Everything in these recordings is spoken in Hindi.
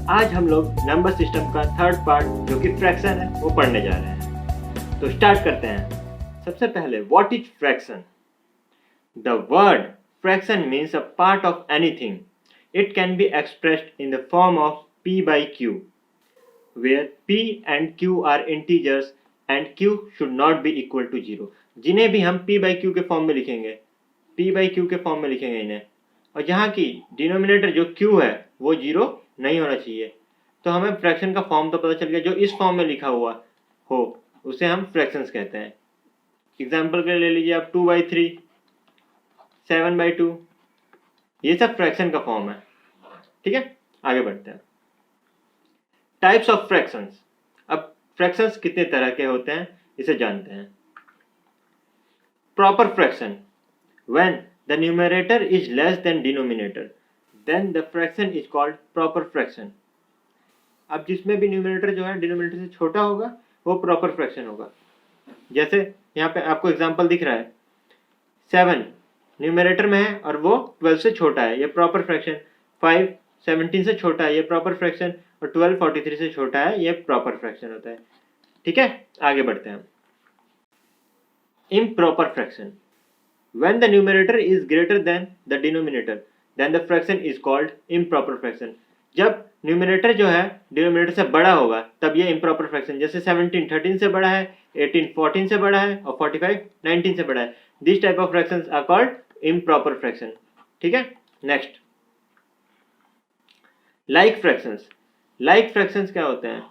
आज हम लोग नंबर सिस्टम का थर्ड पार्ट जो कि फ्रैक्शन है वो पढ़ने जा रहे हैं। तो स्टार्ट करते हैं। सबसे पहले what is fraction? The word fraction means a part of anything. It can be expressed in the form of p by q, where p and q are integers and q should not be equal to 0. जिन्हें भी हम p by q के फॉर्म में लिखेंगे, p by q के फॉर्म में लिखेंगे इन्हें, और जहाँ की डिनोमिनेटर जो q है वो 0 नहीं होना चाहिए। तो हमें फ्रैक्शन का फॉर्म तो पता चल गया, जो इस फॉर्म में लिखा हुआ हो उसे हम फ्रैक्शंस कहते हैं। एग्जाम्पल के लिए ले लीजिए आप 2/3, 7/2, ये सब फ्रैक्शन का फॉर्म है। ठीक है, आगे बढ़ते हैं। Types of fractions. अब फ्रैक्शंस कितने तरह के होते हैं इसे जानते हैं। Proper fraction, when the numerator is less than denominator then the fraction is called proper fraction. अब जिसमें भी न्यूमरेटर जो है डिनोमिनेटर से छोटा होगा वो प्रॉपर फ्रैक्शन होगा। जैसे यहाँ पे आपको एग्जांपल दिख रहा है, 7 न्यूमरेटर में है और वो 12 से छोटा है, ये प्रॉपर फ्रैक्शन। 5 17 से छोटा है, ये प्रॉपर फ्रैक्शन। और 12 43 से छोटा है, ये प्रॉपर फ्रैक्शन होता है। ठीक है, आगे बढ़ते हैं। Improper fraction, when the numerator is greater than the denominator then the fraction is called improper fraction. जब न्यूमरेटर जो है डिनोमिनेटर से बड़ा होगा तब ये इम्प्रॉपर फ्रैक्शन, जैसे 17 13 से बड़ा है, 18 14 से बड़ा है और 45 19 से बड़ा है। This type of fractions are called improper fraction. ठीक है, next like fractions. Like fractions क्या होते हैं?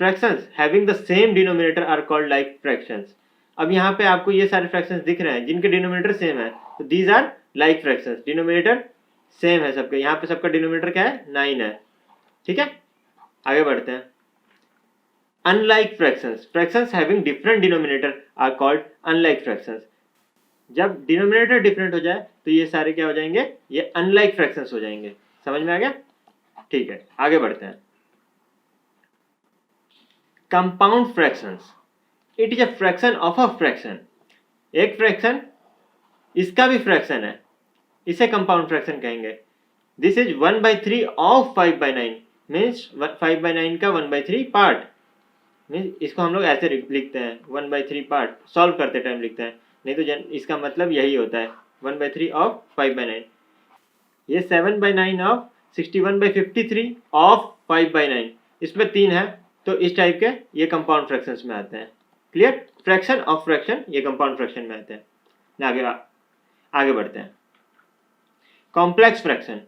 Fractions having the same denominator are called like fractions. अब यहाँ पे आपको ये सारे फ्रैक्शंस दिख रहे हैं जिनके डिनोमिनेटर सेम है, तो these are like fractions. Denominator same है सबके, यहाँ पे सबका डिनोमिनेटर क्या है? 9 है। ठीक है, आगे बढ़ते हैं। Unlike fractions, fractions having different denominator are called unlike fractions. जब डिनोमिनेटर डिफरेंट हो जाए तो ये सारे क्या हो जाएंगे? ये अनलाइक फ्रैक्शंस हो जाएंगे। समझ में आ गया? ठीक है, आगे बढ़ते हैं। Compound fractions, it is a fraction of a fraction. एक फ्रैक्शन इसका भी फ्रैक्शन है, इसे कंपाउंड फ्रैक्शन कहेंगे। दिस इज 1/3 ऑफ 5/9, मीन्स 5/9 का 1/3 पार्ट। मीन्स इसको हम लोग ऐसे लिखते हैं 1/3 पार्ट, सॉल्व करते टाइम लिखते हैं, नहीं तो इसका मतलब यही होता है 1/3 ऑफ 5/9। ये 7/9 ऑफ 61/53 ऑफ 5/9, इसमें 3 है, तो इस टाइप के ये कंपाउंड फ्रैक्शंस में आते हैं। क्लियर? फ्रैक्शन ऑफ फ्रैक्शन ये कंपाउंड फ्रैक्शन में आते हैं। आगे बढ़ते हैं। कॉम्प्लेक्स फ्रैक्शन,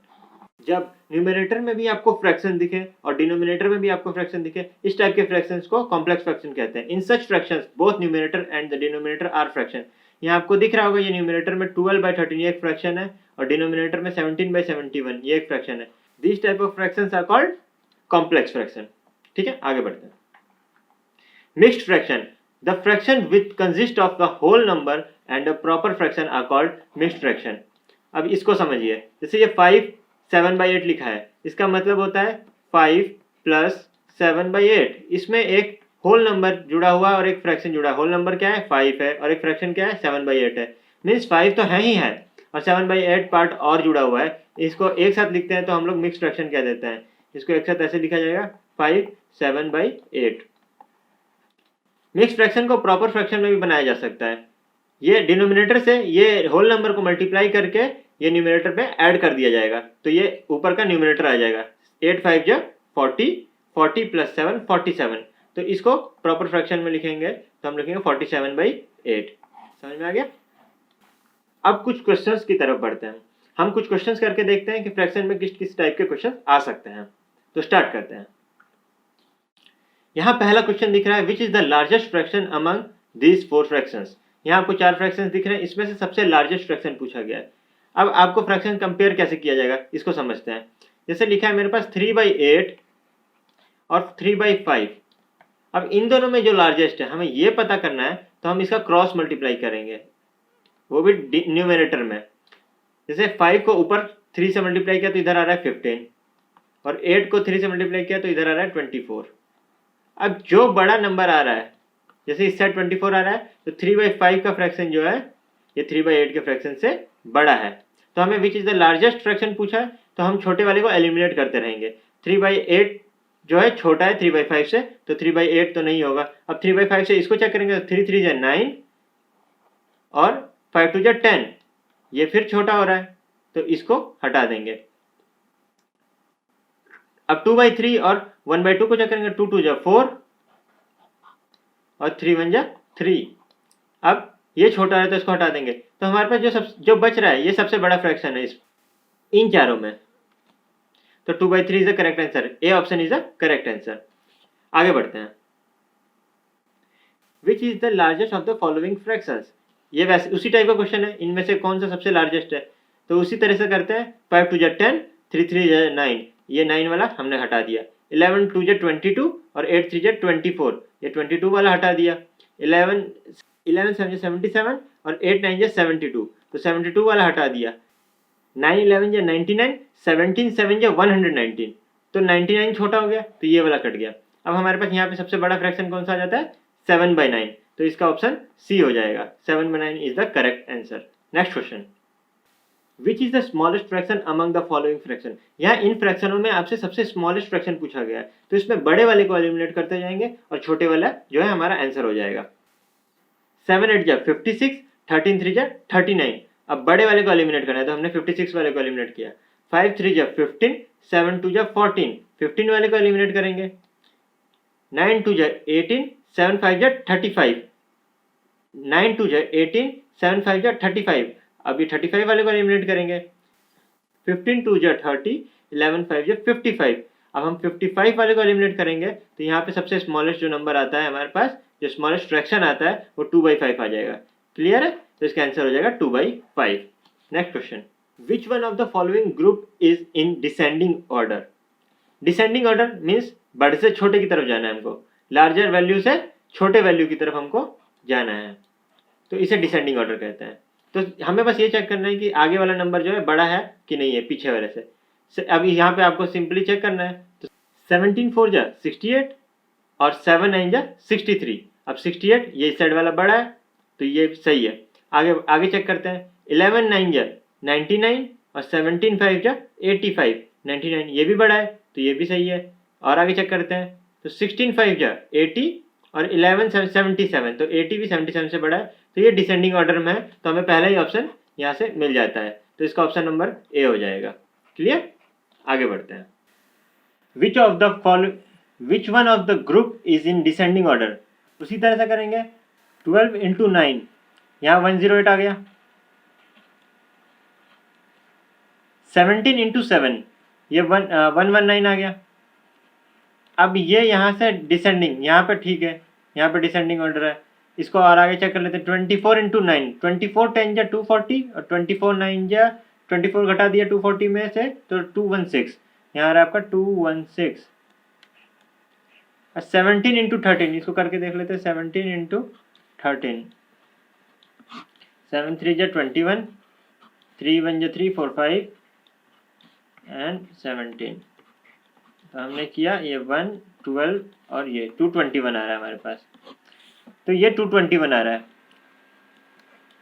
जब न्यूमरेटर में भी आपको फ्रैक्शन दिखे और डिनोमिनेटर में भी आपको फ्रैक्शन दिखे, इस टाइप के फ्रैक्शंस को कॉम्प्लेक्स फ्रैक्शन कहते हैं। In such fractions both numerator and the denominator are fraction. यहाँ आपको दिख रहा होगा ये न्यूमरेटर में 12/13 ये एक फ्रैक्शन है और डिनोमिनेटर में 17/71 ये एक फ्रैक्शन है। This type of fractions are called complex fraction. ठीक है, आगे बढ़ते हैं। Mixed fraction, the fraction which consist of the whole number and a proper fraction are called mixed fraction. अब इसको समझिए, जैसे ये 5 7/8 लिखा है, इसका मतलब होता है 5 + 7/8। इसमें एक होल नंबर जुड़ा हुआ और एक फ्रैक्शन जुड़ा है। होल नंबर क्या है? 5 है और एक फ्रैक्शन क्या है? 7/8 है। मीन्स 5 तो है ही है और 7/8 पार्ट और जुड़ा हुआ है। इसको एक साथ लिखते हैं तो हम लोग मिक्स फ्रैक्शन कह देते हैं। इसको एक साथ ऐसे लिखा जाएगा 5 7/8। मिक्स फ्रैक्शन को प्रॉपर फ्रैक्शन में भी बनाया जा सकता है। ये डिनोमिनेटर से ये होल नंबर को मल्टीप्लाई करके ये न्यूमरेटर पे ऐड कर दिया जाएगा, तो ये ऊपर का न्यूमरेटर आ जाएगा। 8 5 जा 40, 40 + 7 47। तो इसको प्रॉपर फ्रैक्शन में लिखेंगे तो हम लिखेंगे 47/8। समझ में आ गया? अब कुछ क्वेश्चंस की तरफ बढ़ते हैं। हम कुछ क्वेश्चंस करके देखते हैं कि फ्रैक्शन में किस किस टाइप के क्वेश्चन आ सकते हैं। तो स्टार्ट करते हैं। यहाँ पहला क्वेश्चन दिख रहा है, which is the largest fraction among these 4 fractions. यहाँ आपको 4 फ्रैक्शंस दिख रहे हैं, इसमें से सबसे लार्जेस्ट फ्रैक्शन पूछा गया है। अब आपको फ्रैक्शन कंपेयर कैसे किया जाएगा इसको समझते हैं। जैसे लिखा है मेरे पास 3/8 और 3/5। अब इन दोनों में जो लार्जेस्ट है हमें ये पता करना है, तो हम इसका क्रॉस मल्टीप्लाई करेंगे, वो भी न्यूमरेटर में। जैसे 5 को ऊपर 3 से मल्टीप्लाई किया तो इधर आ रहा है 15 और 8 को 3 से मल्टीप्लाई किया तो इधर आ रहा है 24। अब जो बड़ा नंबर आ रहा है, जैसे इस साइड 24 आ रहा है, तो 3/5 का फ्रैक्शन जो है ये 3/8 के फ्रैक्शन से बड़ा है। तो हमें which is the largest fraction पूछा है, तो हम छोटे वाले को एलिमिनेट करते रहेंगे। 3/8 जो है छोटा है 3/5 से, तो 3/8 तो नहीं होगा। अब 3/5 से इसको चेक करेंगे तो 3 3 जा 9 और 5 2 जा 10, ये फिर छोटा हो रहा है तो इसको हटा देंगे। अब 2/3 और 1/2 को चेक करेंगे, 2 2 जा 4 और 3 1 जा 3। अब ये छोटा है तो इसको हटा देंगे, तो हमारे पास जो बच रहा है ये सबसे बड़ा फ्रैक्शन है इन चारों में, तो 2/3 is the correct answer. A option is the correct answer. आगे बढ़ते हैं। Which is the largest of the following fractions, ये वैसे उसी टाइप का क्वेश्चन है, इनमें से कौन सा सबसे लार्जेस्ट है, तो उसी तरह से करते हैं। 5 2 जा 10, 3 3 जा 9, ये 9 वाला हमने हटा दिया। 11 2 जा 22 और 8 3 जा 24, ये 22 वाला हटा दिया। 11 7 जा 77 और 8 9 जा 72, तो 72 वाला हटा दिया। 9 11 जा 99, 17 7 जा 119, तो 99 छोटा हो गया तो ये वाला कट गया। अब हमारे पास यहाँ पे सबसे बड़ा फ्रैक्शन कौन सा आ जाता है, 7/9, तो इसका ऑप्शन सी हो जाएगा। 7/9 is the correct answer. Next question, which is the smallest fraction among the following fraction, यहाँ इन फ्रैक्शनों में आपसे सबसे स्मॉलेस्ट फ्रैक्शन पूछा गया है, तो इसमें बड़े वाले को एलिमिनेट करते जाएंगे और छोटे वाला जो है हमारा आंसर हो जाएगा। 7 8 जा 56, 13 3 जा 39, अब बड़े वाले को एलिमिनेट करना है तो हमने 56 वाले को एलिमिनेट किया। 5 3 जा 15, 7 2 जा 14, 15 वाले को एलिमिनेट करेंगे। 9 2 जा 18, 7 5 जा 35, 9 2 जा 18, 7 5 जा 35, अब ये 35 वाले को एलिमिनेट करेंगे। 15 2 जा 30, 11 5 जा 55, अब हम 55 वाले को एलिमिनेट करेंगे तो यहाँ पे सबसे स्मॉलेस्ट जो नंबर आता है हमारे पास, जो स्मॉलेस्ट फ्रैक्शन आता है वो 2/5 आ जाएगा। क्लियर है, तो इसका आंसर हो जाएगा 2/5। Next question, which one of the following group is in descending order, descending order means बड़े से छोटे की तरफ जाना है हमको, लार्जर वैल्यू से छोटे वैल्यू की तरफ हमको जाना है, तो इसे डिसेंडिंग ऑर्डर कहते हैं। तो हमें बस ये चेक करना है कि आगे वाला नंबर जो है बड़ा है कि नहीं है पीछे वाले से। अब यहाँ पे आपको सिंपली चेक करना है, तो 17 4 जा 68 और 7 9 जा 63, अब 68 ये इस साइड वाला बड़ा है तो ये सही है। आगे आगे चेक करते हैं। 11 9 जा 99 और 17 5 जा 85, 99 ये भी बड़ा है तो ये भी सही है। और आगे चेक करते हैं तो 16 5 जा 80 और 11 77, तो 80 भी 77 से बड़ा है, तो ये डिसेंडिंग ऑर्डर में है, तो हमें पहला ही ऑप्शन यहाँ से मिल जाता है, तो इसका ऑप्शन नंबर ए हो जाएगा। क्लियर, आगे बढ़ते हैं। Which one of the group is in descending order, उसी तरह से करेंगे। 12 × 9, यहाँ 108 आ गया। 17 × 7, ये 119 आ गया। अब ये यहाँ से डिसेंडिंग, यहाँ पे ठीक है, यहाँ पे डिसेंडिंग ऑर्डर है, इसको और आगे चेक कर लेते हैं। 24 × 9, 24 10 जा 240 और 24 9 जा 24 घटा दिया 240 में से तो 216, यहाँ आ रहा है आपका 216। 17 × 13, इसको करके देख लेते हैं। 17 × 13, 7 3 जा 21, 3 1 जा 3 4 5 एंड 17, तो हमने किया ये 1 12 और ये 221 आ रहा है हमारे पास, तो ये 221 आ रहा है।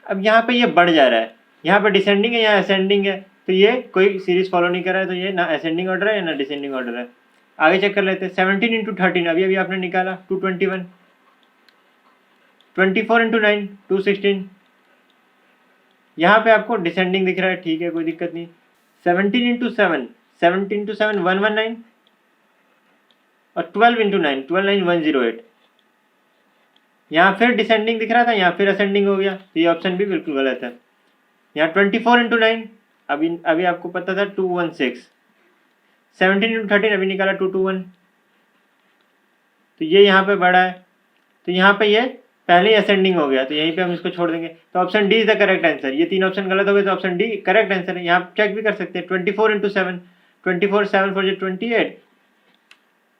अब यहाँ पे ये बढ़ जा रहा है, यहाँ पे डिसेंडिंग है, यहाँ असेंडिंग है, तो ये कोई सीरीज फॉलो नहीं कर रहा है, तो ये ना असेंडिंग ऑर्डर है ना डिसेंडिंग ऑर्डर है। आगे चेक कर लेते हैं। 17 × 13, अभी अभी आपने निकाला 221। 24 × 9 216, यहाँ पे आपको डिसेंडिंग दिख रहा है, ठीक है कोई दिक्कत नहीं। 17 × 7, 17 × 7 119 और 12 × 9 12 9 108, यहाँ फिर डिसेंडिंग दिख रहा था, यहाँ फिर असेंडिंग हो गया, तो ये ऑप्शन भी बिल्कुल गलत है। यहाँ 24 × 9 अभी आपको पता था 216, 17 × 13 अभी निकाला 221, तो ये यहाँ पे बड़ा है, तो यहाँ पे ये पहले ही असेंडिंग हो गया, तो यहीं पे हम इसको छोड़ देंगे, तो option D is the correct answer. ये तीन ऑप्शन गलत हो गए तो ऑप्शन डी करेक्ट आंसर है। यहाँ चेक भी कर सकते हैं। 24 × 7, 24 7 4 28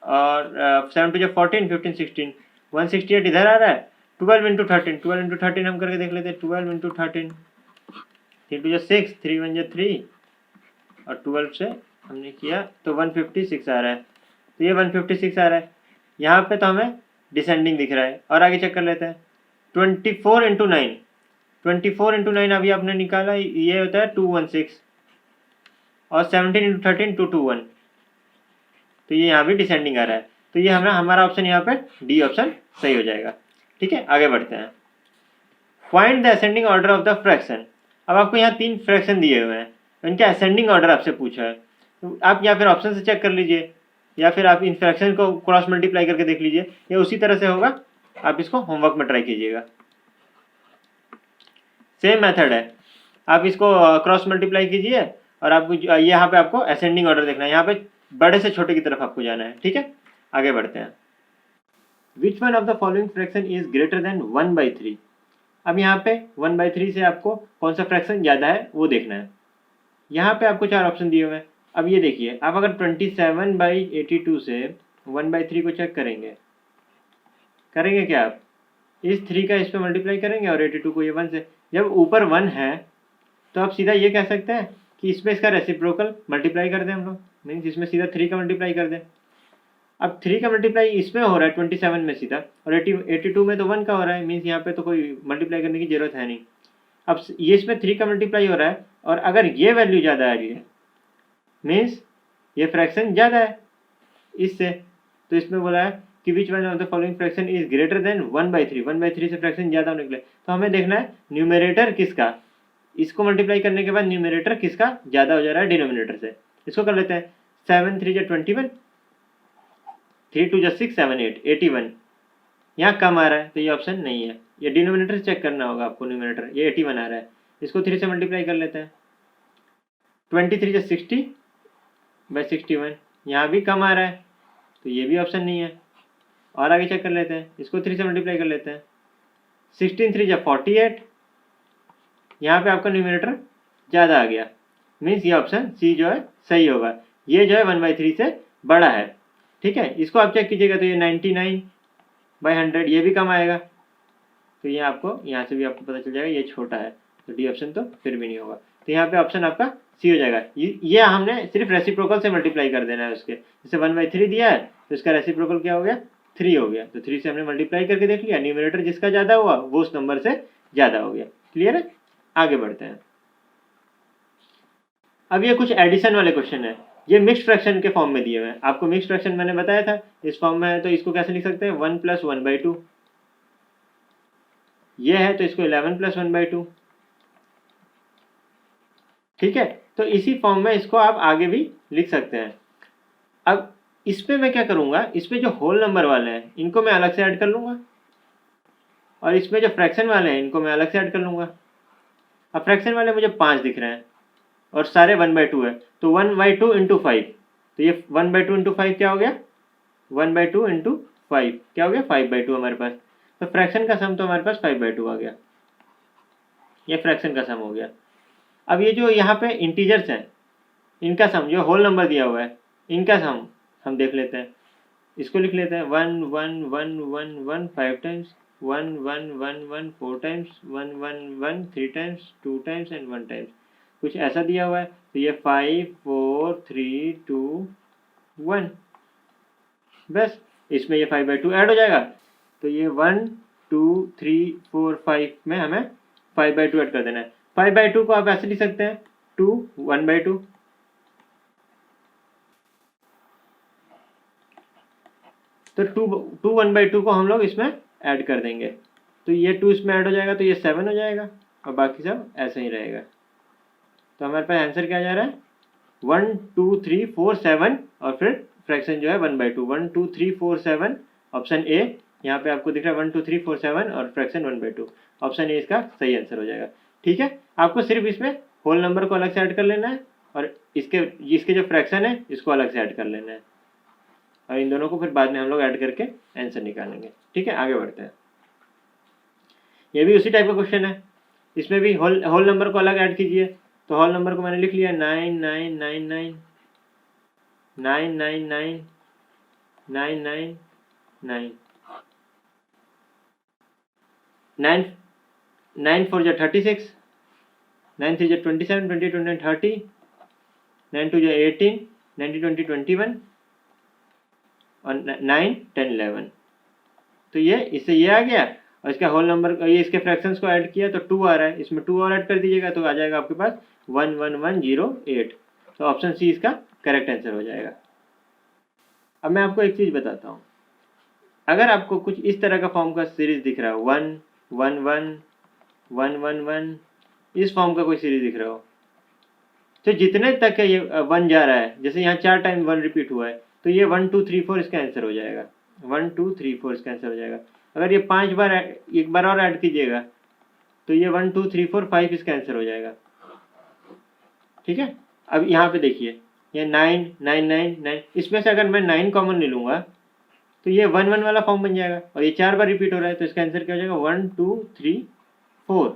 और 7 2 14 15 16, 168 इधर आ रहा है। 12 × 13, 12 × 13 हम करके देख लेते हैं। 12 × 13, 3 2 6, 3 1 3 और 12 से हमने किया तो 156 आ रहा है, तो ये 156 आ रहा है। यहाँ पे तो हमें डिसेंडिंग दिख रहा है। और आगे चेक कर लेते हैं। 24 × 9, 24 × 9 अभी आपने निकाला, ये होता है 216 और 17 × 13 221, तो ये यहाँ भी डिसेंडिंग आ रहा है, तो ये हमारा ऑप्शन यहाँ पे डी ऑप्शन सही हो जाएगा। ठीक है, आगे बढ़ते हैं। Find the ascending order of the fraction. अब आपको यहाँ 3 फ्रैक्शन दिए हुए हैं, इनका असेंडिंग ऑर्डर आपसे पूछा है, तो आप या फिर ऑप्शन से चेक कर लीजिए या फिर आप इन फ्रैक्शन को क्रॉस मल्टीप्लाई करके देख लीजिए, या उसी तरह से होगा, आप इसको होमवर्क में ट्राई कीजिएगा। सेम मेथड है, आप इसको क्रॉस मल्टीप्लाई कीजिए और आपको यहाँ पे आपको असेंडिंग ऑर्डर देखना है, यहाँ पे बड़े से छोटे की तरफ आपको जाना है। ठीक है, आगे बढ़ते हैं। Which one of the following fraction is greater then 1/3। अब यहाँ पे 1/3 से आपको कौन सा फ्रैक्शन ज़्यादा है वो देखना है। यहाँ पे आपको 4 ऑप्शन दिए हुए हैं। अब ये देखिए, आप अगर 27/82 से 1/3 को चेक करेंगे क्या आप इस 3 का इस पर मल्टीप्लाई करेंगे और 82 को ये 1 से। जब ऊपर 1 है तो आप सीधा ये कह सकते हैं कि इसमें इसका रेसिप्रोकल मल्टीप्लाई कर दें हम लोग, मीन्स इसमें सीधा 3 का मल्टीप्लाई कर दें। अब 3 का मल्टीप्लाई इसमें हो रहा है 27 में सीधा, और 82 में तो 1 का हो रहा है, मीन्स यहाँ पे तो कोई मल्टीप्लाई करने की जरूरत है नहीं। अब ये इसमें 3 का मल्टीप्लाई हो रहा है, और अगर ये वैल्यू ज़्यादा आ रही है मीन्स ये फ्रैक्शन ज़्यादा है इससे, तो इसमें बोला है कि which one of the following fraction is greater then 1/3। 1/3 से फ्रैक्शन ज़्यादा होने के लिए तो हमें देखना है न्यूमरेटर किसका, इसको मल्टीप्लाई करने के बाद न्यूमरेटर किसका ज़्यादा हो जा रहा है डिनोमिनेटर से। इसको कर लेते हैं, 7 3 21, 3 2 6 7 8 81। यहाँ कम आ रहा है तो ये ऑप्शन नहीं है, ये डिनोमिनेटर से चेक करना होगा आपको, न्यूमरेटर ये 81 आ रहा है, इसको 3 से मल्टीप्लाई कर लेते हैं। 23 60/61, यहाँ भी कम आ रहा है तो ये भी ऑप्शन नहीं है। और आगे चेक कर लेते हैं, इसको 3 से मल्टीप्लाई कर लेते हैं। 16 3 48, यहाँ पे आपका न्यूमरेटर ज़्यादा आ गया, मीन्स ये ऑप्शन सी जो है सही होगा, ये जो है 1/3 से बड़ा है। ठीक है, इसको आप चेक कीजिएगा तो ये 99/100 ये भी कम आएगा, तो ये आपको यहाँ से भी आपको पता चल जाएगा ये छोटा है, तो डी ऑप्शन तो फिर भी नहीं होगा। तो यहाँ पे ऑप्शन आपका सी हो जाएगा। ये हमने सिर्फ रेसिप्रोकल से मल्टीप्लाई कर देना है उसके, जैसे 1/3 दिया है तो इसका रेसिप्रोकल क्या हो गया, 3 हो गया, तो 3 से हमने मल्टीप्लाई करके देख लिया, न्यूमरेटर जिसका ज़्यादा हुआ वो उस नंबर से ज़्यादा हो गया। क्लियर है, आगे बढ़ते हैं। अब ये कुछ एडिशन वाले क्वेश्चन है, ये मिक्स्ड फ्रैक्शन के फॉर्म में दिए हुए हैं। आपको मिक्स्ड फ्रैक्शन मैंने बताया था इस फॉर्म में है, तो इसको कैसे लिख सकते हैं, 1 + 1/2। ये है तो इसको 11 + 1/2। ठीक है, तो इसी फॉर्म में इसको आप आगे भी लिख सकते हैं। अब इस पे मैं क्या करूंगा, इसमें जो होल नंबर वाले हैं इनको मैं अलग से ऐड कर लूंगा, और इसमें जो फ्रैक्शन वाले हैं इनको मैं अलग से ऐड कर लूंगा। अब फ्रैक्शन वाले मुझे 5 दिख रहे हैं और सारे 1/2 है, तो 1/2 × 5, तो ये 1/2 × 5 क्या हो गया, 1/2 × 5 क्या हो गया, 5/2 हमारे पास। तो फ्रैक्शन का सम तो हमारे पास 5/2 आ गया, ये फ्रैक्शन का सम हो गया। अब ये जो यहाँ पे इंटीजर्स हैं इनका सम, जो होल नंबर दिया हुआ है इनका सम हम देख लेते हैं। इसको लिख लेते हैं 1 1 1 1 1 5 times, 1 1 1 1 4 times, 1 1 1 3 times, 2 times and 1 times, कुछ ऐसा दिया हुआ है। तो ये 5 4 3 2 1, बस इसमें ये 5/2 ऐड हो जाएगा, तो ये 1 2 3 4 5 में हमें 5/2 ऐड कर देना है। 5/2 को आप ऐसे लिख सकते हैं 2 1/2, तो 2 1/2 को हम लोग इसमें ऐड कर देंगे, तो ये 2 इसमें ऐड हो जाएगा तो ये 7 हो जाएगा, और बाकी सब ऐसे ही रहेगा। तो हमारे पास आंसर क्या जा रहा है, 1 2 3 4 7, और फिर फ्रैक्शन जो है 1/2, 1 2 3 4 7, ऑप्शन ए। यहाँ पे आपको दिख रहा है 1 2 3 4 7 और फ्रैक्शन 1/2, ऑप्शन ए इसका सही आंसर हो जाएगा। ठीक है, आपको सिर्फ इसमें होल नंबर को अलग से ऐड कर लेना है, और इसके जो फ्रैक्शन है इसको अलग से ऐड कर लेना है, और इन दोनों को फिर बाद में हम लोग ऐड करके आंसर निकालेंगे। ठीक है, आगे बढ़ते हैं। ये भी उसी टाइप का क्वेश्चन है, इसमें भी होल नंबर को अलग ऐड कीजिए। तो होल नंबर को मैंने लिख लिया 9999 999 999 9 4 जा 36, 9 3 जा 27, 20 29 30, 9 2 जा 18, 90 20 21 और 9 10 11। तो ये इससे ये आ गया, और इसका होल नंबर ये इसके फ्रैक्शंस को ऐड किया तो 2 आ रहा है, इसमें 2 और ऐड कर दीजिएगा तो आ जाएगा आपके पास 11108। तो ऑप्शन सी इसका करेक्ट आंसर हो जाएगा। अब मैं आपको एक चीज़ बताता हूँ, अगर आपको कुछ इस तरह का फॉर्म का सीरीज दिख रहा हो 1 1 1 1 1 1, इस फॉर्म का कोई सीरीज दिख रहा हो, तो जितने तक है ये 1 जा रहा है, जैसे यहाँ 4 टाइम 1 रिपीट हुआ है, तो ये 1 2 3 4 इसका आंसर हो जाएगा, 1 2 3 4 इसका आंसर हो जाएगा। अगर ये 5 बार एक बार और ऐड कीजिएगा तो ये 1 2 3 4 5 इसका आंसर हो जाएगा। ठीक है, अब यहाँ पे देखिए ये 9 9 9 9, इसमें से अगर मैं 9 कॉमन ले लूँगा तो ये 1 1 वाला फॉर्म बन जाएगा, और ये 4 बार रिपीट हो रहा है तो इसका आंसर क्या हो जाएगा 1 2 3 4।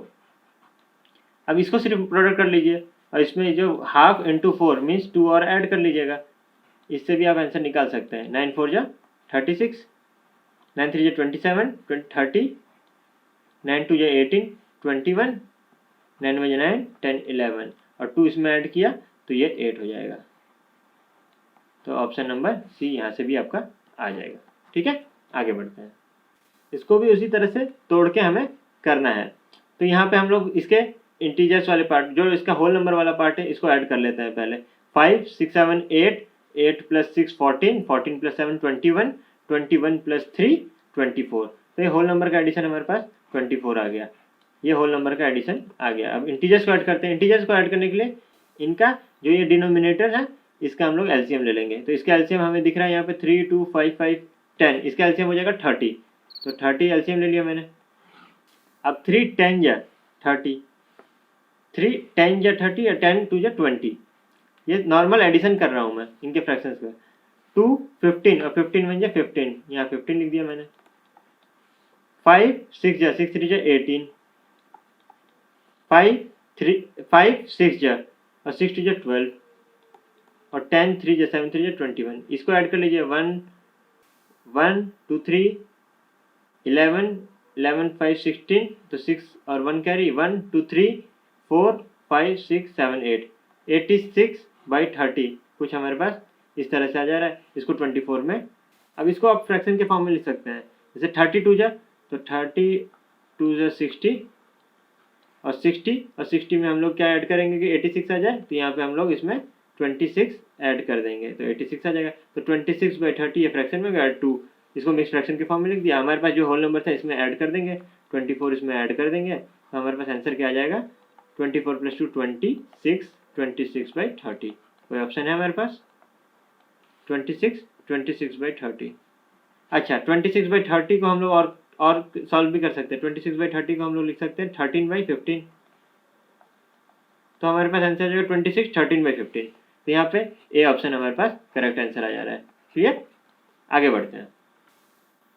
अब इसको सिर्फ प्रोडक्ट कर लीजिए, और इसमें जो हाफ इंटू 4 मीन्स 2 और ऐड कर लीजिएगा, इससे भी आप आंसर निकाल सकते हैं। 9 4 जा 36, 9 3 जा 27 30, 9 2 जा 18 21, 9 1 जा 9 10 11, और 2 इसमें ऐड किया तो ये 8 हो जाएगा। तो ऑप्शन नंबर सी यहाँ से भी आपका आ जाएगा। ठीक है, आगे बढ़ते हैं। इसको भी उसी तरह से तोड़ के हमें करना है। तो यहाँ पे हम लोग इसके इंटीजर्स वाले पार्ट, जो इसका होल नंबर वाला पार्ट है, इसको ऐड कर लेते हैं पहले। 5 6 7 8, 8 + 6 14, 14 + 7 21, 21 + 3 24। तो ये होल नंबर का एडिशन हमारे पास 24 आ गया, ये होल नंबर का एडिशन आ गया। अब इंटीजर्स को ऐड करते हैं। इंटीजर्स को ऐड करने के लिए इनका जो ये डिनोमिनेटर है, इसका हम लोग एलसीएम ले लेंगे। तो इसका एलसीएम हमें दिख रहा है यहाँ पे 3 2 5 5 10, इसका एलसीएम हो जाएगा 30। तो 30 एलसीएम ले लिया मैंने। अब 3 10 जा 30, 3 10 जा 30 और 10 2 जा 20। ये नॉर्मल एडिशन कर रहा हूँ मैं इनके फ्रैक्शंस का। 2 15 और 15 1 जा 15, यहाँ 15 लिख दिया मैंने। 5 6 जा 6 3 जा 18, 5 6 जा और 6 2 जा 12, और 10 3 जा 7 3 जा 21। इसको ऐड कर लीजिए। 1 1 2 3 11 11 5 16, तो 6 और 1 कैरी, 1 2 3 4 5 6 7 8, 86/30 कुछ हमारे पास इस तरह से आ जा रहा है। इसको 24 में, अब इसको आप फ्रैक्शन के फॉर्म में लिख सकते हैं। जैसे 32 जा तो 32 जा 60, और 60 में हम लोग क्या ऐड करेंगे कि 86 आ जाए, तो यहाँ पे हम लोग इसमें 26 ऐड कर देंगे तो 86 आ जाएगा। तो 26/30 ये फ्रैक्शन में गया 2, इसको मिक्स फ्रैक्शन के फॉर्म में लिख दिया। हमारे पास जो होल नंबर था इसमें ऐड कर देंगे, 24 इसमें ऐड कर देंगे, तो हमारे पास आंसर क्या आ जाएगा 24 + 2 26, 26/30। कोई ऑप्शन है हमारे पास 26/30। अच्छा, 26/30 को हम लोग और सॉल्व भी कर सकते हैं। 26/30 को हम लोग लिख सकते हैं 13/15, तो हमारे पास आंसर आ जाएगा 26 13/15। तो यहाँ पे ए ऑप्शन हमारे पास करेक्ट आंसर आ जा रहा है। क्लियर, आगे बढ़ते हैं।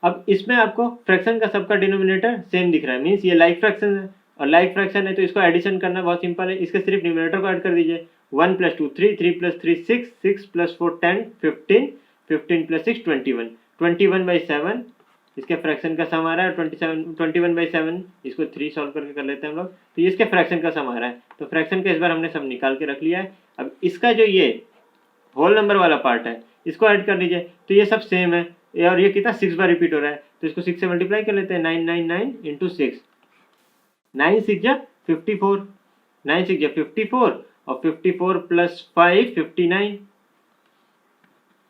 अब इसमें आपको फ्रैक्शन का सबका डिनोमिनेटर सेम दिख रहा है, मीन्स ये लाइक फ्रैक्शन है, और लाइक फ्रैक्शन है तो इसको एडिशन करना बहुत सिंपल है। इसके सिर्फ न्यूमिनेटर को ऐड कर दीजिए। 1 + 2 3, 3 + 3 6, 6 + 4 10 15, 15 + 6 21, 21/7 इसके फ्रैक्शन का सम आ रहा है। 21/7 इसको 3 सॉल्व करके कर लेते हैं हम लोग, तो इसके फ्रैक्शन का सम आ रहा है। तो फ्रैक्शन का इस बार हमने सब निकाल के रख लिया है। अब इसका जो ये होल नंबर वाला पार्ट है, इसको ऐड कर लीजिए। तो ये सब सेम है, और ये कितना 6 बार रिपीट हो रहा है, तो इसको 6 से मल्टीप्लाई कर लेते हैं। 9 9 9 × 6, 9 6 जा 54, 9 6 जा 54, और 54 + 5 59,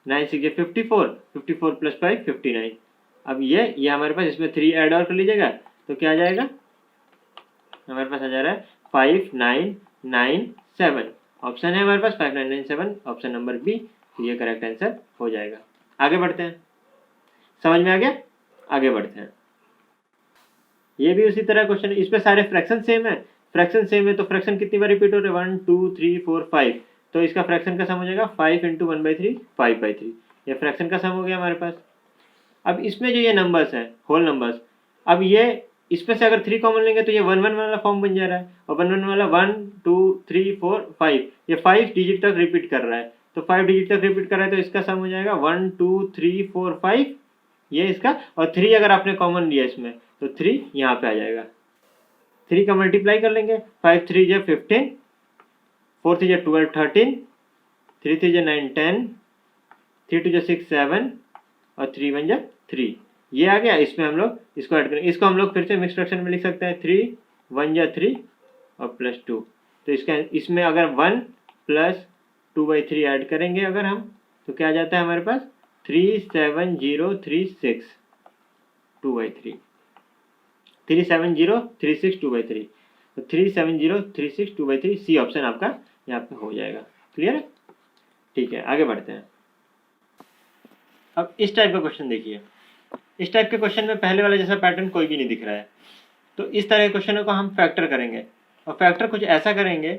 9 6 जा 54, 54 + 5 59। अब ये हमारे पास इसमें 3 ऐड और कर लीजिएगा, तो क्या आ जाएगा हमारे पास आ जा रहा है 5997। ऑप्शन है हमारे पास 5997, ऑप्शन नंबर बी, तो ये करेक्ट आंसर हो जाएगा। आगे बढ़ते हैं, समझ में आ गया, आगे बढ़ते हैं। ये भी उसी तरह क्वेश्चन, इसमें सारे फ्रैक्शन सेम है। फ्रैक्शन सेम है तो फ्रैक्शन कितनी बार रिपीट हो रहे हैं 1 2 3 4 5, तो इसका फ्रैक्शन का सम हो जाएगा 5 × 1/3 5/3। ये फ्रैक्शन का सम हो गया हमारे पास। अब इसमें जो ये नंबर्स हैं होल नंबर्स, अब ये इसमें से अगर 3 कॉमन लेंगे तो ये 1 1 वाला फॉर्म बन जा रहा है, और 1 1 वाला 1 2 3 4 5, ये 5 डिजिट तक रिपीट कर रहा है। तो 5 डिजिट तक रिपीट कर रहा है, तो इसका सम हो जाएगा 1 2 3 4 5, ये इसका, और 3 अगर आपने कॉमन लिया इसमें तो 3 यहाँ पे आ जाएगा। 3 का मल्टीप्लाई कर लेंगे, 5 3 जा 15, 4 3 जा 12 13, 3 3 जा 9 10, 3 2 जा 6 7, और 3 1 जा 3, ये आ गया। इसमें हम लोग इसको ऐड करेंगे, इसको हम लोग फिर से मिक्स फ्रैक्शन में लिख सकते हैं। 3 1 जा 3 और +2, तो इसमें अगर 1 + 2/3 ऐड करेंगे अगर हम, तो क्या आ जाता है हमारे पास 37036 2/3 37036 2/3 तो 37036 2/3 सी ऑप्शन आपका यहाँ पे हो जाएगा। क्लियर है? ठीक है, आगे बढ़ते हैं। अब इस टाइप का क्वेश्चन देखिए। इस टाइप के क्वेश्चन में पहले वाला जैसा पैटर्न कोई भी नहीं दिख रहा है, तो इस तरह के क्वेश्चनों को हम फैक्टर करेंगे और फैक्टर कुछ ऐसा करेंगे,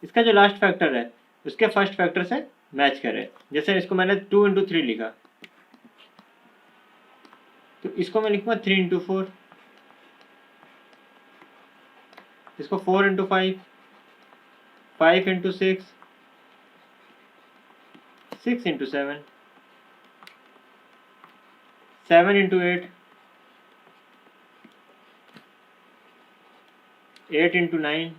इसका जो लास्ट फैक्टर है उसके फर्स्ट फैक्टर से मैच करें। जैसे इसको मैंने 2 × 3 लिखा, तो इसको मैं लिखूंगा 3 × 4, इसको 4 × 5, 5 × 6, 6 × 7, 7 × 8, 8 × 9।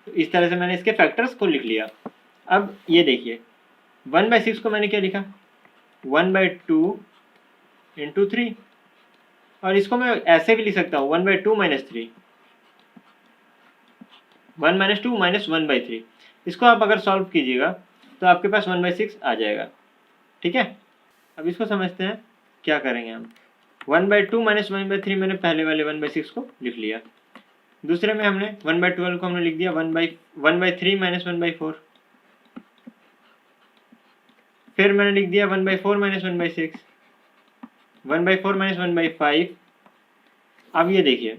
तो इस तरह से मैंने इसके फैक्टर्स को लिख लिया। अब ये देखिए 1/6 को मैंने क्या लिखा, 1/2 × 3, और इसको मैं ऐसे भी लिख सकता हूँ 1/2 - 3, 1 - 2 - 1/3। इसको आप अगर सॉल्व कीजिएगा तो आपके पास 1/6 आ जाएगा। ठीक है, अब इसको समझते हैं क्या करेंगे हम। 1/2 - 1/3 मैंने पहले वाले 1/6 को लिख लिया। दूसरे में हमने 1/12 को हमने लिख दिया 1/3 - 1/4। फिर मैंने लिख दिया 1/4 - 1/6, 1/4 - 1/5। अब ये देखिए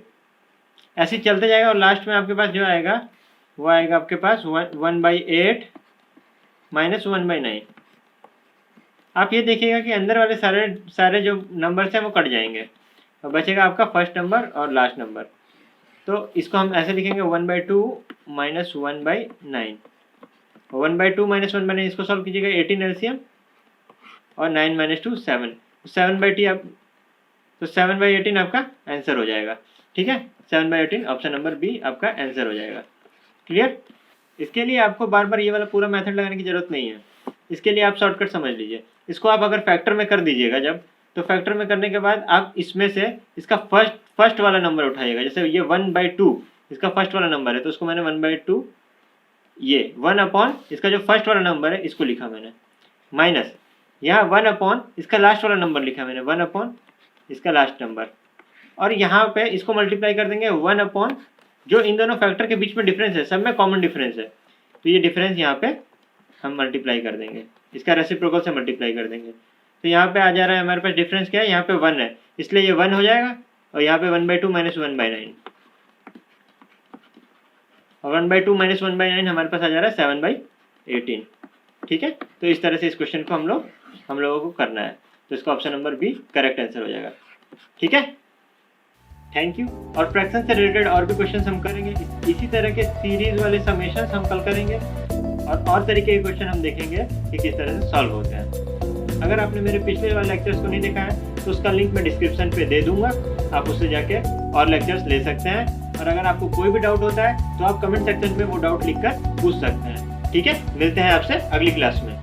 ऐसे ही चलते जाएगा और लास्ट में आपके पास जो आएगा वो आएगा आपके पास 1/8 - 1/9। आप ये देखिएगा कि अंदर वाले सारे जो नंबर्स हैं वो कट जाएंगे और बचेगा आपका फर्स्ट नंबर और लास्ट नंबर। तो इसको हम ऐसे लिखेंगे 1/2 - 1/9। 1/2 - 1/9 इसको सॉल्व कीजिएगा, 18 एलसीएम और 9 - 2 7, 7/18 आपका आंसर हो जाएगा। ठीक है, 7/18 ऑप्शन नंबर बी आपका आंसर हो जाएगा। क्लियर? इसके लिए आपको बार बार ये वाला पूरा मेथड लगाने की जरूरत नहीं है। इसके लिए आप शॉर्टकट समझ लीजिए। इसको आप अगर फैक्टर में कर दीजिएगा जब, तो फैक्टर में करने के बाद आप इसमें से इसका फर्स्ट वाला नंबर उठाइएगा। जैसे ये 1/2 इसका फर्स्ट वाला नंबर है, तो उसको मैंने 1/2 ये 1 इसका जो फर्स्ट वाला नंबर है इसको लिखा मैंने, माइनस यहाँ 1 इसका लास्ट वाला नंबर लिखा मैंने, 1 इसका लास्ट नंबर, और यहाँ पे इसको मल्टीप्लाई कर देंगे 1 जो इन दोनों फैक्टर के बीच में डिफरेंस है, सब में कॉमन डिफरेंस है, तो ये डिफरेंस यहाँ पे हम मल्टीप्लाई कर देंगे, इसका रेसिप्रोकल से मल्टीप्लाई कर देंगे। तो यहाँ पे आ जा रहा है हमारे पास डिफरेंस क्या है, यहाँ पे 1 है, इसलिए ये 1 हो जाएगा, और यहाँ पे 1/2 - 1/9, और 1/2 - 1/9 हमारे पास आ जा रहा है 7/18। ठीक है, तो इस तरह से इस क्वेश्चन को हम लोगों को करना है, तो इसका option number B correct answer हो जाएगा। ठीक है, थैंक यू। और फ्रैक्शन से रिलेटेड और भी क्वेश्चन हम करेंगे, इसी तरह के सीरीज वाले समेशन हम कल करेंगे, और तरीके के क्वेश्चन हम देखेंगे कि किस तरह से सॉल्व होते हैं। अगर आपने मेरे पिछले वाले लेक्चर्स को नहीं देखा है तो उसका लिंक मैं डिस्क्रिप्शन पे दे दूंगा, आप उससे जाके और लेक्चर्स ले सकते हैं। और अगर आपको कोई भी डाउट होता है तो आप कमेंट सेक्शन में वो डाउट लिखकर पूछ सकते हैं। ठीक है, मिलते हैं आपसे अगली क्लास में।